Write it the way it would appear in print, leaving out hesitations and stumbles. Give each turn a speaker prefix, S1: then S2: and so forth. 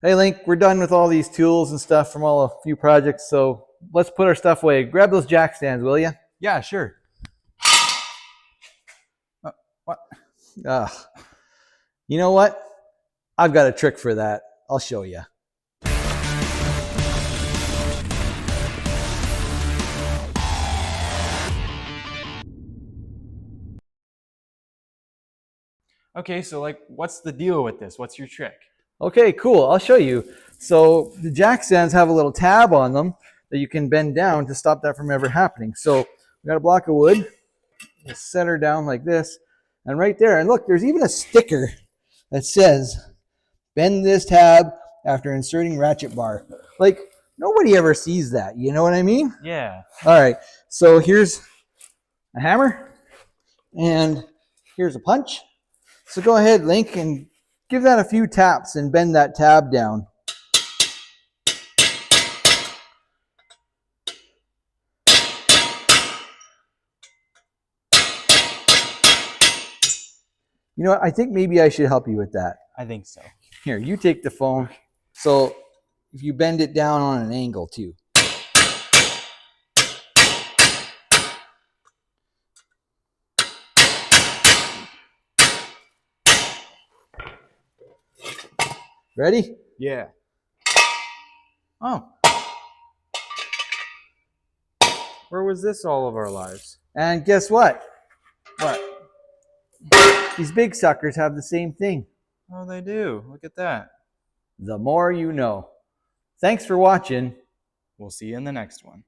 S1: Hey Link, we're done with all these tools and stuff from a few projects, so let's put our stuff away. Grab those jack stands, will you?
S2: Yeah, sure. What?
S1: Ugh. You know what? I've got a trick for that. I'll show you.
S2: Okay, so like, what's the deal with this? What's your trick?
S1: Okay, cool. I'll show you. So the jack stands have a little tab on them that you can bend down to stop that from ever happening. So we got a block of wood. We'll set her down like this. And right there, and look, there's even a sticker that says, bend this tab after inserting ratchet bar. Like, nobody ever sees that. You know what I mean?
S2: Yeah.
S1: All right. So here's a hammer. And here's a punch. So go ahead, Link, and give that a few taps and bend that tab down. You know what? I think maybe I should help you with that.
S2: I think so.
S1: Here, you take the phone. So if you bend it down on an angle too. Ready?
S2: Yeah. Oh. Where was this all of our lives?
S1: And guess what?
S2: What?
S1: These big suckers have the same thing.
S2: Oh, they do. Look at that.
S1: The more you know. Thanks for watching.
S2: We'll see you in the next one.